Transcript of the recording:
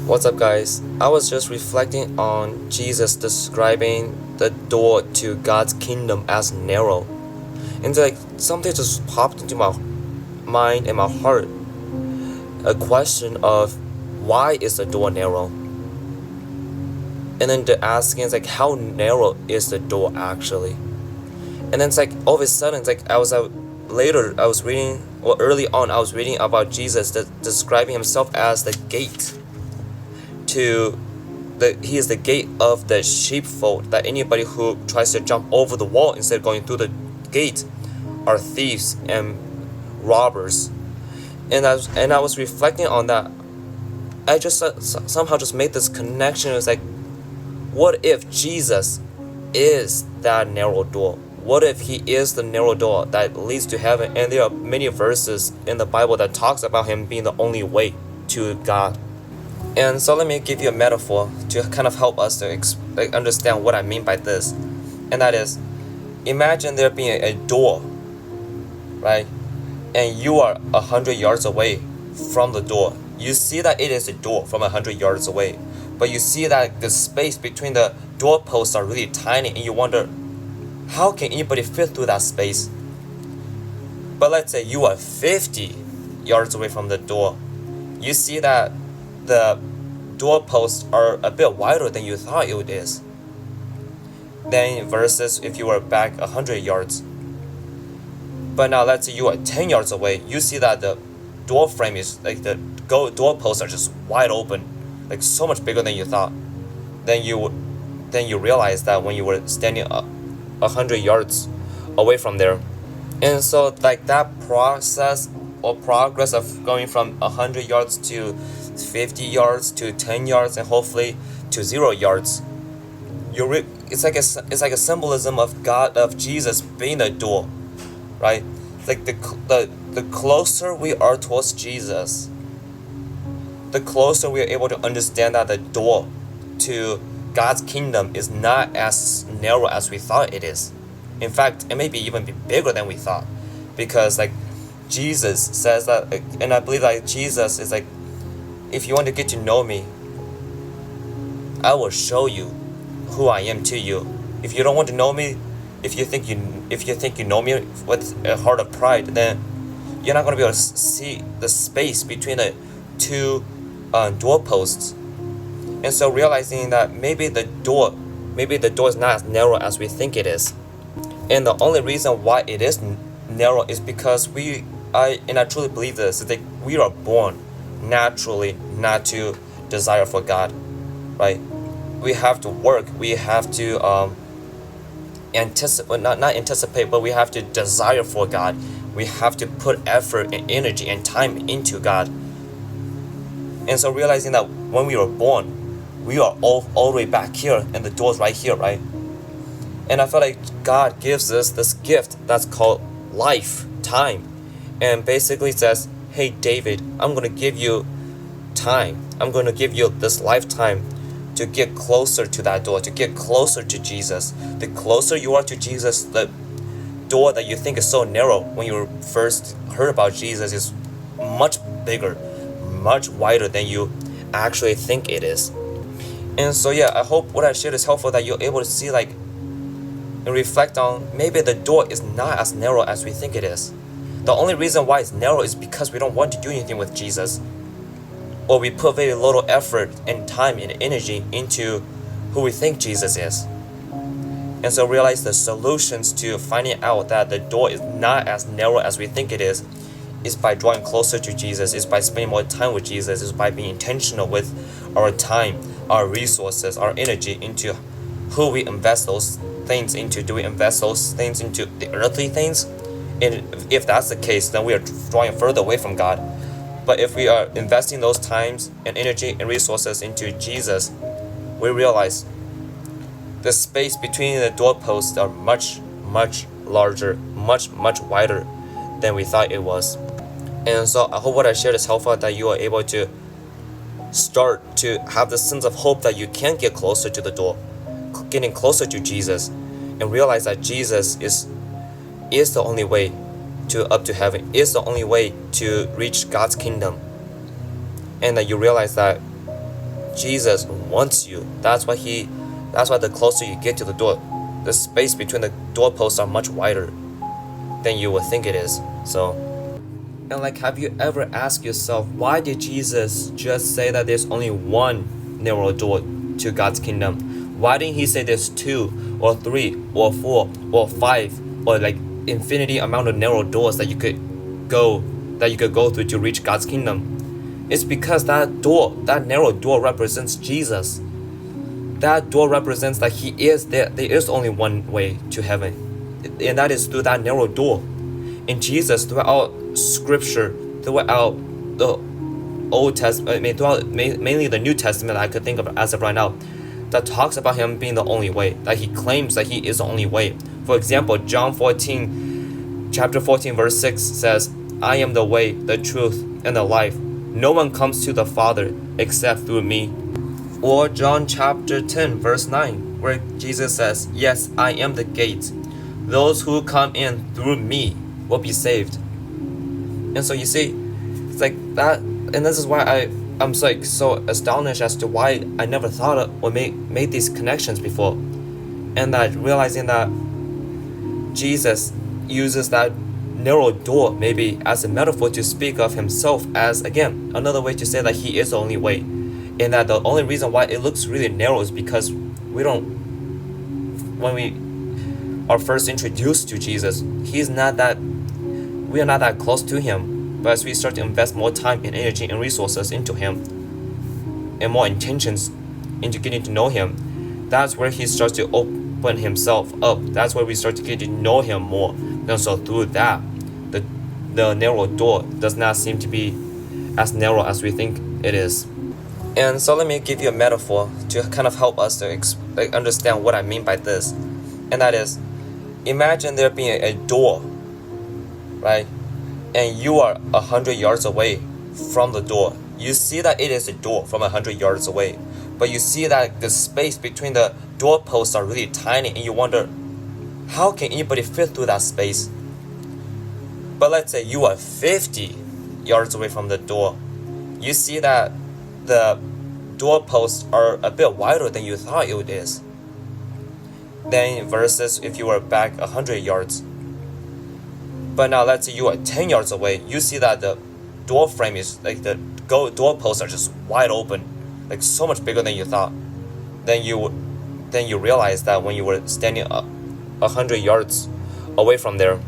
What's up, guys? I was just reflecting on Jesus describing the door to God's kingdom as narrow, and something just popped into my mind and my heart. A question of why is the door narrow? And then the asking is how narrow is the door actually? And then all of a sudden I was reading, or early on I was reading about Jesus describing himself as the gate. He is the gate of the sheepfold, that anybody who tries to jump over the wall instead of going through the gate are thieves and robbers. And I was reflecting on that. I just somehow just made this connection. It's what if Jesus is that narrow door? What if he is the narrow door that leads to heaven? And there are many verses in the Bible that talks about him being the only way to God. And so let me give you a metaphor to kind of help us to understand what I mean by this. And that is, imagine there being a door, right? And you are 100 yards away from the door. You see that it is a door from 100 yards away, but you see that the space between the doorposts are really tiny, and you wonder, how can anybody fit through that space? But let's say you are 50 yards away from the door. You see that the doorposts are a bit wider than you thought it is. Then versus if you were back 100 yards. But now let's say you are 10 yards away. You see that the door frame is the doorposts are just wide open, so much bigger than you thought. Then you realize that when you were standing 100 yards away from there. And so that process or progress of going from 100 yards to 50 yards to 10 yards and hopefully to 0 yards, it's like a symbolism of God, of Jesus being the door, right? The closer we are towards Jesus, the closer we are able to understand that the door to God's kingdom is not as narrow as we thought it is. In fact, it may even be bigger than we thought, because Jesus says that, and I believe Jesus is if you want to get to know me, I will show you who I am to you. If you don't want to know me, if you think you know me with a heart of pride, then you're not going to be able to see the space between the two doorposts. And so realizing that maybe the door is not as narrow as we think it is. And the only reason why it is narrow is because I truly believe this, is that we are born naturally not to desire for God, right? We have to work, we have to not anticipate, but we have to desire for God. We have to put effort and energy and time into God. And so realizing that when we were born, we are all the way back here and the door's right here, right? And I feel like God gives us this gift that's called life, time, and basically says, hey David, I'm going to give you time. I'm going to give you this lifetime to get closer to that door, to get closer to Jesus. The closer you are to Jesus, the door that you think is so narrow when you first heard about Jesus is much bigger, much wider than you actually think it is. And so yeah, I hope what I shared is helpful, that you're able to see and reflect on maybe the door is not as narrow as we think it is. The only reason why it's narrow is because we don't want to do anything with Jesus, or we put very little effort and time and energy into who we think Jesus is. And so realize the solutions to finding out that the door is not as narrow as we think it is by drawing closer to Jesus, is by spending more time with Jesus, is by being intentional with our time, our resources, our energy into who we invest those things into. Do we invest those things into the earthly things? And if that's the case, then we are drawing further away from God. But if we are investing those times and energy and resources into Jesus, we realize the space between the doorposts are much, much larger, much, much wider than we thought it was. And so I hope what I shared is helpful, that you are able to start to have the sense of hope that you can get closer to the door, getting closer to Jesus, and realize that Jesus is the only way up to heaven, is the only way to reach God's kingdom. And that you realize that Jesus wants you. That's why the closer you get to the door, the space between the doorposts are much wider than you would think it is. So, and like, have you ever asked yourself, why did Jesus just say that there's only one narrow door to God's kingdom? Why didn't he say there's 2 or 3 or 4 or 5 or like infinity amount of narrow doors that you could go through to reach God's kingdom? It's because that narrow door represents Jesus. That door represents that he is there. There is only one way to heaven, and that is through that narrow door. And Jesus, throughout Scripture, throughout the Old Testament, mainly the New Testament I could think of as of right now, that talks about him being the only way, that he claims that he is the only way. For example, John 14, chapter 14, verse 6 says, I am the way, the truth, and the life. No one comes to the Father except through me. Or John chapter 10, verse 9, where Jesus says, yes, I am the gate. Those who come in through me will be saved. And so you see, it's like that, and this is why I'm like so astonished as to why I never thought of or made these connections before. And that realizing that Jesus uses that narrow door maybe as a metaphor to speak of himself as, again, another way to say that he is the only way. And that the only reason why it looks really narrow is because when we are first introduced to Jesus, we are not that close to him. But as we start to invest more time and energy and resources into him, and more intentions into getting to know him, that's where he starts to open himself up. That's where we start to get to know him more. And so through that, the narrow door does not seem to be as narrow as we think it is. And so let me give you a metaphor to kind of help us to understand what I mean by this. And that is, imagine there being a door, right? And you are 100 yards away from the door. You see that it is a door from 100 yards away, but you see that the space between the doorposts are really tiny, and you wonder, how can anybody fit through that space? But let's say you are 50 yards away from the door. You see that the doorposts are a bit wider than you thought it is. Then versus if you were back 100 yards. But now let's say you are 10 yards away. You see that the door frame is like the doorposts are just wide open, like so much bigger than you thought. Then you realize that when you were standing 100 yards away from there,